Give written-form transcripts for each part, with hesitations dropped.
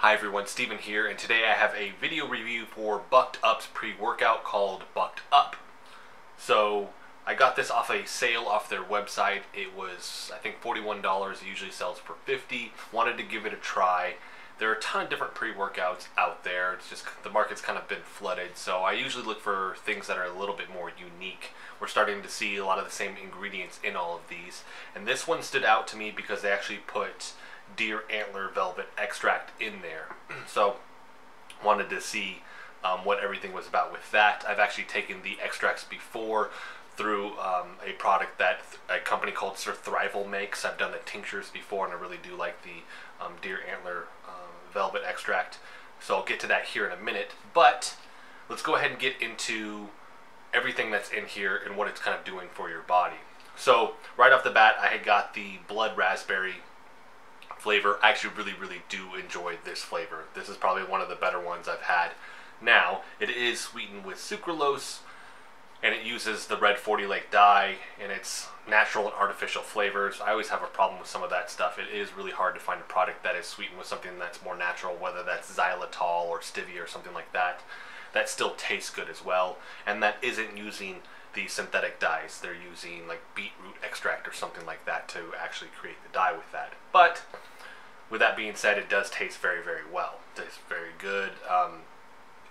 Hi everyone, Steven here, and today I have a video review for Bucked Up's pre-workout called Bucked Up. So I got this off a sale off their website. It was, I think, $41. It usually sells for $50. Wanted to give it a try. There are a ton of different pre-workouts out there. It's just the market's kind of been flooded, so I usually look for things that are a little bit more unique. We're starting to see a lot of the same ingredients in all of these, and this one stood out to me because they actually put deer antler velvet extract in there. So wanted to see what everything was about with that. I've actually taken the extracts before through a product that a company called Surthrival makes. I've done the tinctures before, and I really do like the deer antler velvet extract. So I'll get to that here in a minute, but let's go ahead and get into everything that's in here and what it's kind of doing for your body. So right off the bat, I had got the blood raspberry flavor. I actually really do enjoy this flavor. This is probably one of the better ones I've had. Now, it is sweetened with sucralose, and it uses the red 40 Lake dye, and it's natural and artificial flavors. I always have a problem with some of that stuff. It is really hard to find a product that is sweetened with something that's more natural, whether that's xylitol or stevia or something like that, that still tastes good as well, and that isn't using the synthetic dyes. They're using like beetroot extract or something like that to actually create the dye with that. But with that being said, it does taste very well. It tastes very good.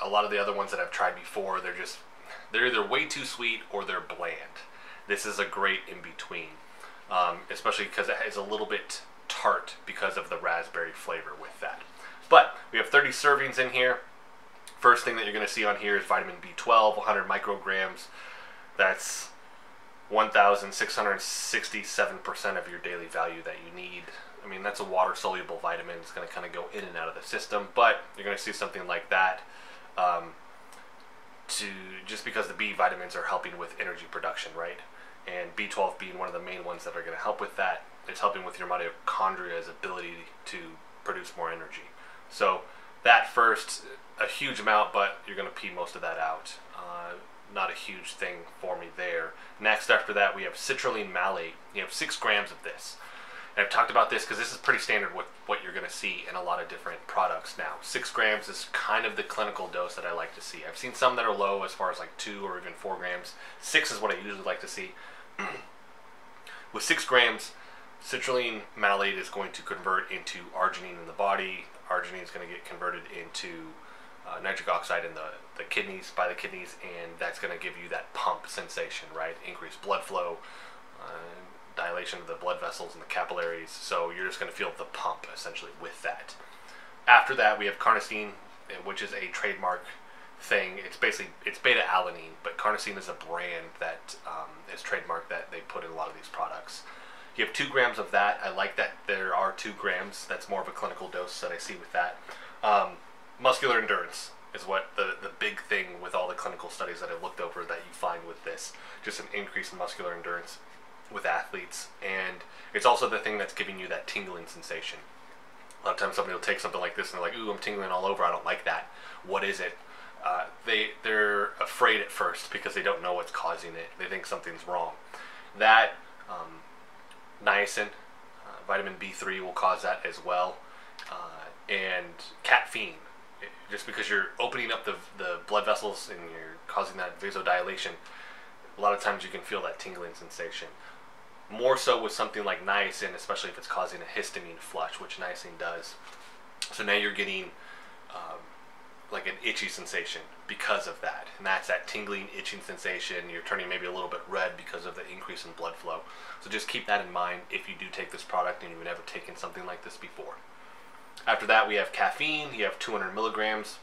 A lot of the other ones that I've tried before, they're either way too sweet or they're bland. This is a great in between, especially because it is a little bit tart because of the raspberry flavor with that. But we have 30 servings in here. First thing that you're going to see on here is vitamin B12, 100 micrograms. That's 1,667% of your daily value that you need. I mean, that's a water-soluble vitamin. It's going to kind of go in and out of the system, but you're going to see something like that just because the B vitamins are helping with energy production, right? And B12 being one of the main ones that are going to help with that. It's helping with your mitochondria's ability to produce more energy. So that first, a huge amount, but you're going to pee most of that out. Not a huge thing for me there. Next, after that, we have citrulline malate. You have 6 grams of this. And I've talked about this because this is pretty standard with what you're going to see in a lot of different products now. 6 grams is kind of the clinical dose that I like to see. I've seen some that are low as far as like 2 or even 4 grams. 6 is what I usually like to see. With 6 grams, citrulline malate is going to convert into arginine in the body. Arginine is going to get converted into nitric oxide in the kidneys, by the kidneys, and that's going to give you that pump sensation, right? Increased blood flow, dilation of the blood vessels and the capillaries, so you're just going to feel the pump essentially with that. After that, we have carnosine, which is a trademark thing. It's beta-alanine, but carnosine is a brand that is trademarked that they put in a lot of these products. You have 2 grams of that. I like that there are 2 grams. That's more of a clinical dose that I see with that. Muscular endurance is what the big thing with all the clinical studies that I've looked over that you find with this. Just an increase in muscular endurance with athletes. And it's also the thing that's giving you that tingling sensation. A lot of times somebody will take something like this and they're like, ooh, I'm tingling all over. I don't like that. What is it? They're afraid at first because they don't know what's causing it. They think something's wrong. That niacin, vitamin B3 will cause that as well. And caffeine. Just because you're opening up the blood vessels and you're causing that vasodilation, a lot of times you can feel that tingling sensation. More so with something like niacin, especially if it's causing a histamine flush, which niacin does. So now you're getting like an itchy sensation because of that. And that's that tingling, itching sensation. You're turning maybe a little bit red because of the increase in blood flow. So just keep that in mind if you do take this product and you've never taken something like this before. After that, we have caffeine. You have 200 milligrams.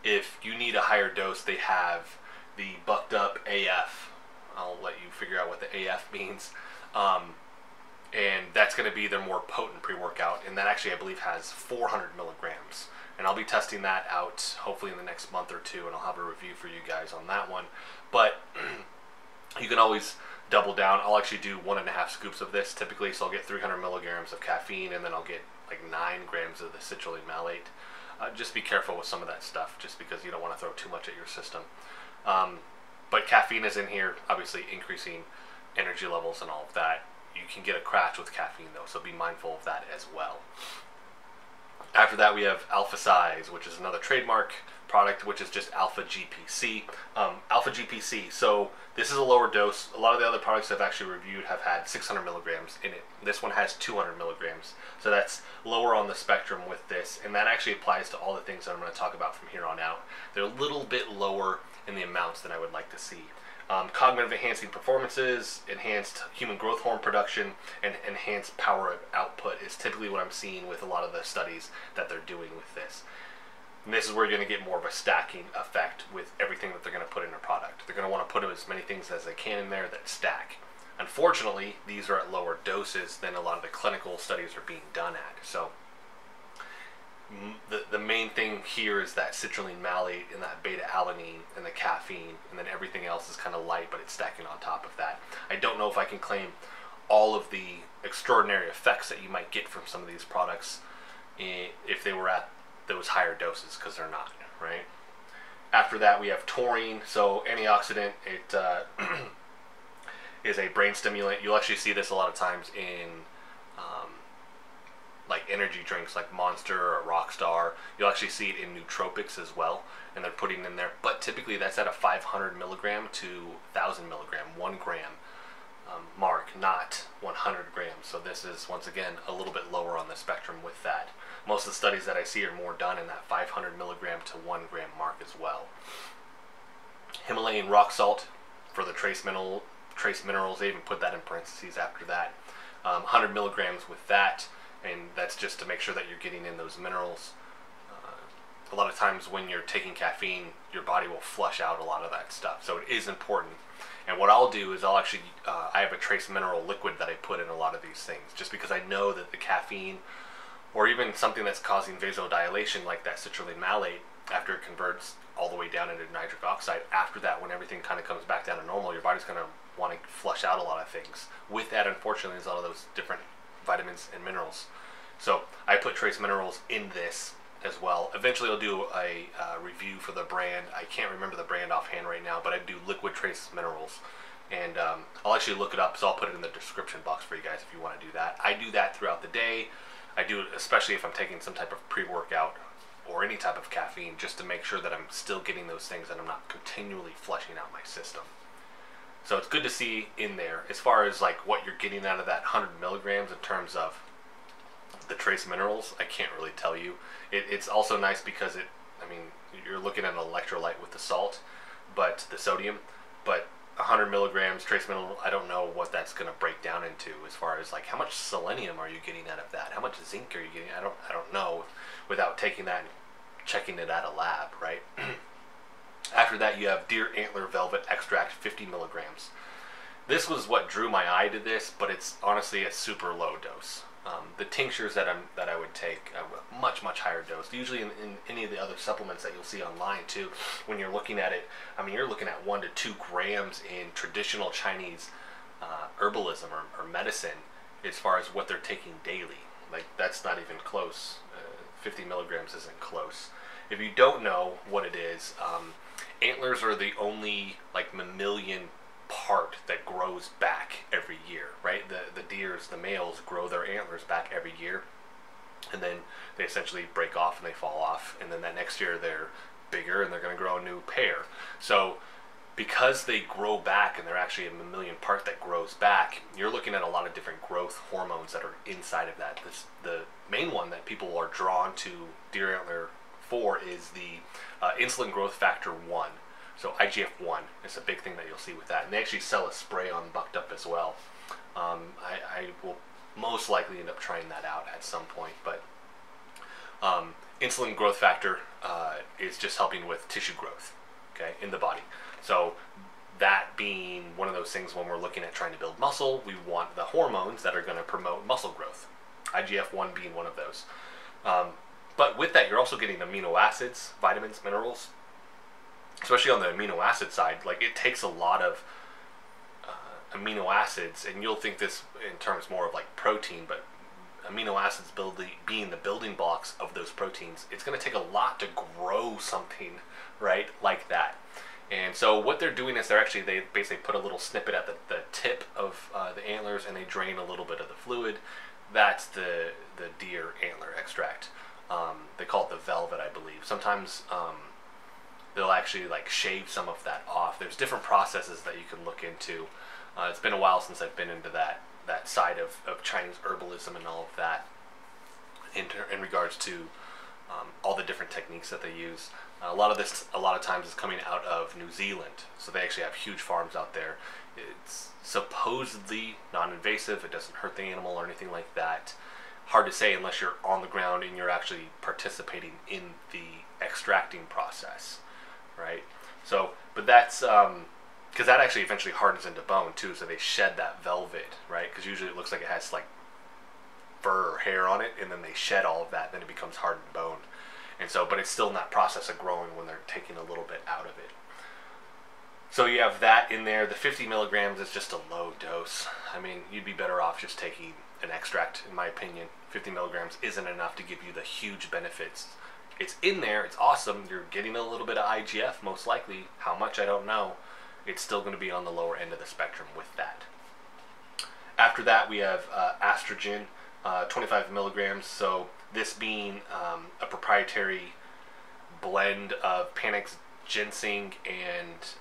If you need a higher dose, they have the Bucked Up AF. I'll let you figure out what the AF means. And that's going to be their more potent pre-workout. And that actually, I believe, has 400 milligrams. And I'll be testing that out hopefully in the next month or 2, and I'll have a review for you guys on that one. But you can always double down. I'll actually do 1.5 scoops of this typically, so I'll get 300 milligrams of caffeine, and then I'll get like 9 grams of the citrulline malate. Just be careful with some of that stuff, just because you don't want to throw too much at your system. But caffeine is in here, obviously increasing energy levels and all of that. You can get a crash with caffeine though, so be mindful of that as well. After that, we have Alpha Size, which is another trademark product, which is just Alpha GPC. Alpha GPC, so this is a lower dose. A lot of the other products I've actually reviewed have had 600 milligrams in it. This one has 200 milligrams. So that's lower on the spectrum with this, and that actually applies to all the things that I'm going to talk about from here on out. They're a little bit lower in the amounts than I would like to see. Cognitive enhancing performances, enhanced human growth hormone production, and enhanced power output is typically what I'm seeing with a lot of the studies that they're doing with this. And this is where you're going to get more of a stacking effect with everything that they're going to put in their product. They're going to want to put as many things as they can in there that stack. Unfortunately, these are at lower doses than a lot of the clinical studies are being done at. So the main thing here is that citrulline malate and that beta-alanine and the caffeine, and then everything else is kind of light, but it's stacking on top of that. I don't know if I can claim all of the extraordinary effects that you might get from some of these products if they were at those higher doses, because they're not, right? After that, we have taurine. So antioxidant, it is a brain stimulant. You'll actually see this a lot of times in like energy drinks like Monster or Rockstar. You'll actually see it in nootropics as well, and they're putting in there, but typically that's at a 500 milligram to 1000 milligram, 1 gram mark, not 100 grams. So this is, once again, a little bit lower on the spectrum with that. Most of the studies that I see are more done in that 500 milligram to 1 gram mark as well. Himalayan rock salt for the trace minerals, they even put that in parentheses after that. 100 milligrams with that, and that's just to make sure that you're getting in those minerals. A lot of times when you're taking caffeine, your body will flush out a lot of that stuff, so it is important. And what I'll do is I'll actually, I have a trace mineral liquid that I put in a lot of these things, just because I know that the caffeine, or even something that's causing vasodilation like that citrulline malate, after it converts all the way down into nitric oxide, after that, when everything kind of comes back down to normal, your body's going to want to flush out a lot of things. With that, unfortunately, there's a lot of those different vitamins and minerals. So I put trace minerals in this as well. Eventually I'll do a review for the brand. I can't remember the brand offhand right now, but I do liquid trace minerals, and I'll actually look it up, so I'll put it in the description box for you guys if you want to do that. I do that throughout the day. I do it especially if I'm taking some type of pre-workout or any type of caffeine, just to make sure that I'm still getting those things and I'm not continually flushing out my system. So it's good to see in there. As far as like what you're getting out of that 100 milligrams in terms of the trace minerals, I can't really tell you. It's also nice because I mean, you're looking at an electrolyte with the salt, but the sodium, but 100 milligrams trace mineral, I don't know what that's going to break down into as far as like how much selenium are you getting out of that, how much zinc are you getting. I don't know without taking that and checking it at a lab, right? After that, you have deer antler velvet extract, 50 milligrams. This was what drew my eye to this, but it's honestly a super low dose. The tinctures that I would take a much higher dose. Usually in any of the other supplements that you'll see online too, when you're looking at it, I mean, you're looking at 1 to 2 grams in traditional Chinese herbalism or medicine as far as what they're taking daily. Like, that's not even close. 50 milligrams isn't close. If you don't know what it is, antlers are the only like mammalian part that grows back every year, right? The deers, the males, grow their antlers back every year, and then they essentially break off and they fall off, and then that next year they're bigger and they're going to grow a new pair. So because they grow back and they're actually a mammalian part that grows back, you're looking at a lot of different growth hormones that are inside of that. The main one that people are drawn to deer antler for is the insulin growth factor 1. So IGF-1 is a big thing that you'll see with that. And they actually sell a spray on Bucked Up as well. I will most likely end up trying that out at some point. But insulin growth factor is just helping with tissue growth, okay, in the body. So that being one of those things when we're looking at trying to build muscle, we want the hormones that are going to promote muscle growth. IGF-1 being one of those. But with that, you're also getting amino acids, vitamins, minerals. Especially on the amino acid side, like it takes a lot of amino acids, and you'll think this in terms more of like protein, but amino acids being the building blocks of those proteins, it's going to take a lot to grow something, right, like that. And so what they're doing is they basically put a little snippet at the tip of the antlers, and they drain a little bit of the fluid. That's the deer antler extract. They call it the velvet, I believe. Sometimes they'll actually like shave some of that off. There's different processes that you can look into. It's been a while since I've been into that side of Chinese herbalism and all of that in regards to all the different techniques that they use. A lot of times is coming out of New Zealand, so they actually have huge farms out there. It's supposedly non-invasive. It doesn't hurt the animal or anything like that. Hard to say unless you're on the ground and you're actually participating in the extracting process, right? So, but that's because that actually eventually hardens into bone too, so they shed that velvet, right? Because usually it looks like it has like fur or hair on it, and then they shed all of that, then it becomes hardened bone. And so, but it's still in that process of growing when they're taking a little bit out of it. So you have that in there. The 50 milligrams is just a low dose. I mean, you'd be better off just taking an extract, in my opinion. 50 milligrams isn't enough to give you the huge benefits. It's in there, it's awesome. You're getting a little bit of IGF, most likely. How much, I don't know. It's still going to be on the lower end of the spectrum with that. After that, we have estrogen, 25 milligrams. So this being a proprietary blend of Panax ginseng and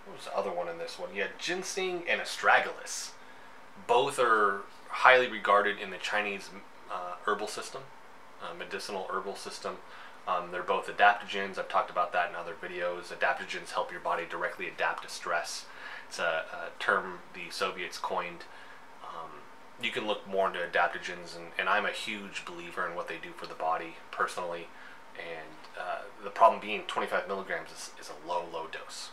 what was the other one in this one? Yeah, ginseng and astragalus. Both are highly regarded in the Chinese herbal system, medicinal herbal system. They're both adaptogens. I've talked about that in other videos. Adaptogens help your body directly adapt to stress. It's a term the Soviets coined. You can look more into adaptogens, and I'm a huge believer in what they do for the body personally. And the problem being 25 milligrams is a low dose.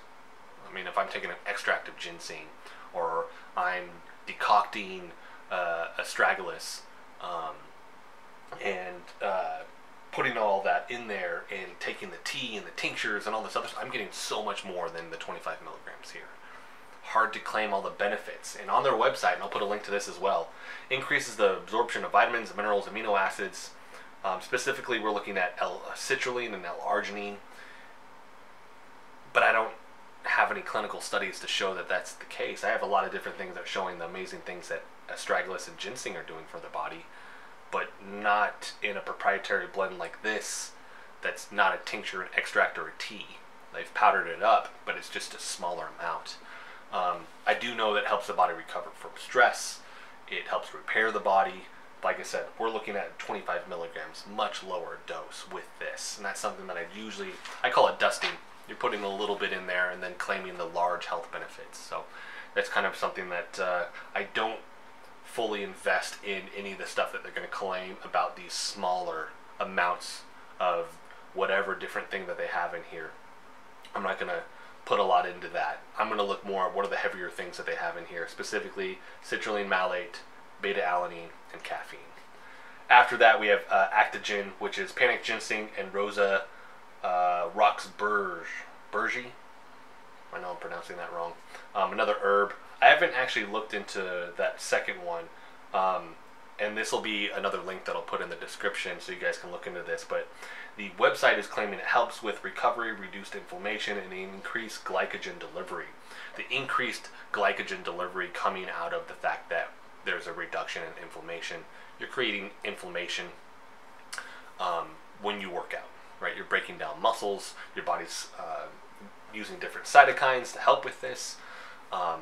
I mean, if I'm taking an extract of ginseng, or I'm decocting astragalus, and putting all that in there, and taking the tea and the tinctures and all this other stuff, I'm getting so much more than the 25 milligrams here. Hard to claim all the benefits. And on their website, and I'll put a link to this as well, increases the absorption of vitamins, minerals, amino acids. Specifically, we're looking at L-citrulline and L-arginine, but I don't have any clinical studies to show that that's the case. I have a lot of different things that are showing the amazing things that astragalus and ginseng are doing for the body, but not in a proprietary blend like this that's not a tincture, an extract, or a tea. They've powdered it up, but it's just a smaller amount. I do know that it helps the body recover from stress. It helps repair the body. Like I said, we're looking at 25 milligrams, much lower dose with this. And that's something that I call it dusting. You're putting a little bit in there and then claiming the large health benefits. So that's kind of something that I don't fully invest in any of the stuff that they're going to claim about these smaller amounts of whatever different thing that they have in here. I'm not going to put a lot into that. I'm going to look more at what are the heavier things that they have in here, specifically citrulline malate, beta-alanine, and caffeine. After that, we have Actogen, which is Panax ginseng and Rosa Roxburgh. I know I'm pronouncing that wrong. Another herb. I haven't actually looked into that second one, and this will be another link that I'll put in the description so you guys can look into this. But the website is claiming it helps with recovery, reduced inflammation, and increased glycogen delivery. The increased glycogen delivery coming out of the fact that there's a reduction in inflammation. You're creating inflammation when you work out, right? You're breaking down muscles. Your body's using different cytokines to help with this. And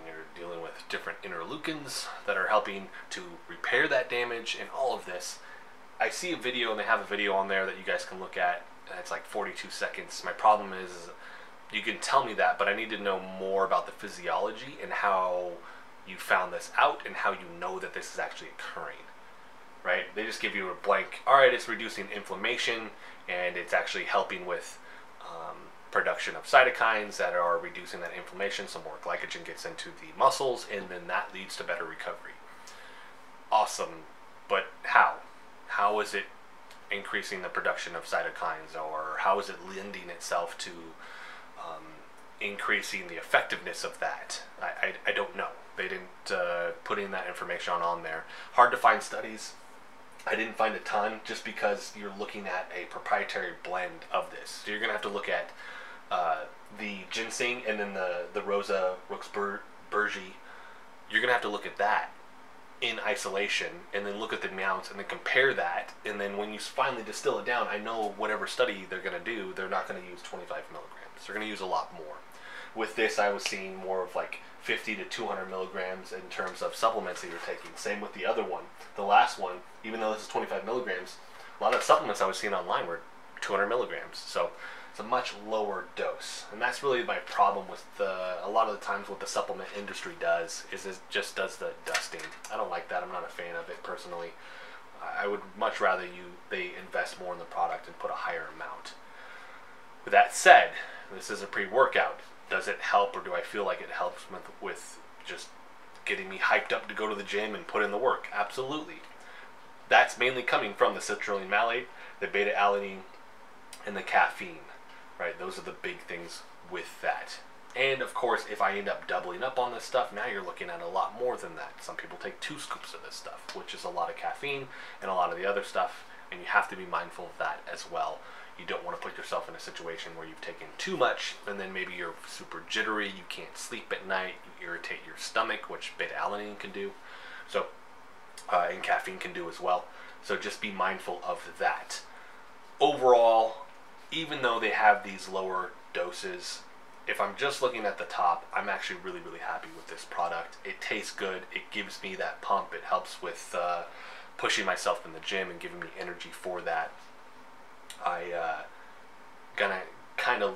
you're dealing with different interleukins that are helping to repair that damage and all of this. I see a video, and they have a video on there that you guys can look at, and it's like 42 seconds. My problem is you can tell me that, but I need to know more about the physiology and how you found this out and how you know that this is actually occurring, right? They just give you a blank, all right, it's reducing inflammation, and it's actually helping with production of cytokines that are reducing that inflammation, so more glycogen gets into the muscles, and then that leads to better recovery. Awesome, but how? How is it increasing the production of cytokines, or how is it lending itself to increasing the effectiveness of that? I don't know. They didn't put in that information on there. Hard to find studies. I didn't find a ton, just because you're looking at a proprietary blend of this. So you're going to have to look at the ginseng and then the Rosa Roxburgh. You're going to have to look at that in isolation, and then look at the amounts and then compare that, and then when you finally distill it down, I know whatever study they're going to do, they're not going to use 25 milligrams. They're going to use a lot more. With this, I was seeing more of like 50 to 200 milligrams in terms of supplements that you're taking. Same with the other one. The last one, even though this is 25 milligrams, a lot of supplements I was seeing online were 200 milligrams. So it's a much lower dose. And that's really my problem with a lot of the times what the supplement industry does is it just does the dusting. I don't like that. I'm not a fan of it personally. I would much rather they invest more in the product and put a higher amount. With that said, this is a pre-workout. Does it help, or do I feel like it helps with just getting me hyped up to go to the gym and put in the work? Absolutely. That's mainly coming from the citrulline malate, the beta-alanine, and the caffeine. Right? Those are the big things with that. And of course, if I end up doubling up on this stuff, now you're looking at a lot more than that. Some people take 2 scoops of this stuff, which is a lot of caffeine and a lot of the other stuff, and you have to be mindful of that as well. You don't want to put yourself in a situation where you've taken too much, and then maybe you're super jittery, you can't sleep at night, you irritate your stomach, which beta-alanine can do, so and caffeine can do as well. So just be mindful of that. Overall, even though they have these lower doses, if I'm just looking at the top, I'm actually really, really happy with this product. It tastes good. It gives me that pump. It helps with pushing myself in the gym and giving me energy for that. Gonna kind of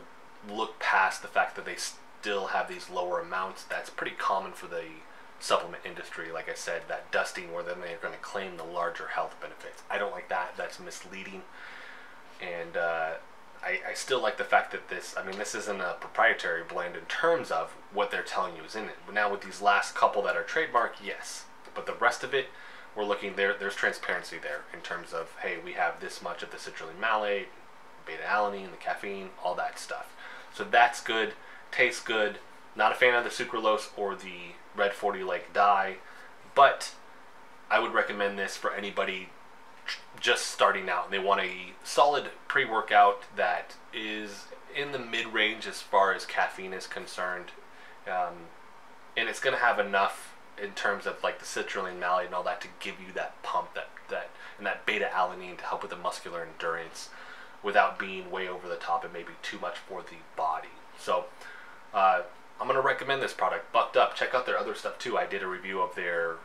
look past the fact that they still have these lower amounts. That's pretty common for the supplement industry. Like I said, that dusting where then they're going to claim the larger health benefits. I don't like that. That's misleading. And I still like the fact that this isn't a proprietary blend in terms of what they're telling you is in it. But now with these last couple that are trademarked, yes. But the rest of it, we're looking there. There's transparency there in terms of, hey, we have this much of the citrulline malate, beta-alanine, the caffeine, all that stuff. So that's good. Tastes good. Not a fan of the sucralose or the red 40 like dye, but I would recommend this for anybody just starting out. They want a solid pre-workout that is in the mid-range as far as caffeine is concerned, and it's going to have enough in terms of like the citrulline malate and all that to give you that pump, and that beta-alanine to help with the muscular endurance without being way over the top and maybe too much for the body. So I'm going to recommend this product. Bucked Up. Check out their other stuff too. I did a review of their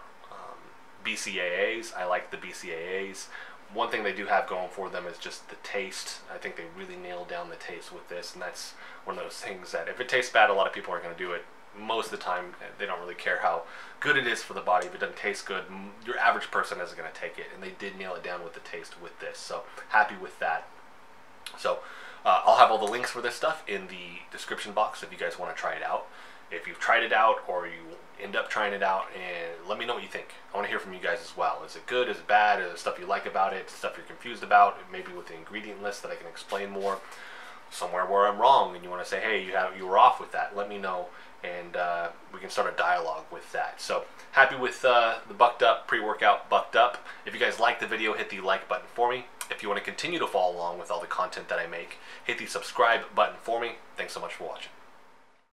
BCAAs. I like the BCAAs. One thing they do have going for them is just the taste. I think they really nailed down the taste with this, and that's one of those things that if it tastes bad, a lot of people aren't going to do it. Most of the time, they don't really care how good it is for the body. If it doesn't taste good, your average person isn't going to take it, and they did nail it down with the taste with this. So happy with that. So I'll have all the links for this stuff in the description box if you guys want to try it out. If you've tried it out or you end up trying it out, and let me know what you think. I want to hear from you guys as well. Is it good? Is it bad? Is there stuff you like about it? Stuff you're confused about? Maybe with the ingredient list that I can explain more. Somewhere where I'm wrong and you want to say, hey, you were off with that. Let me know, and we can start a dialogue with that. So happy with the Bucked Up pre-workout Bucked Up. If you guys like the video, hit the like button for me. If you want to continue to follow along with all the content that I make, hit the subscribe button for me. Thanks so much for watching.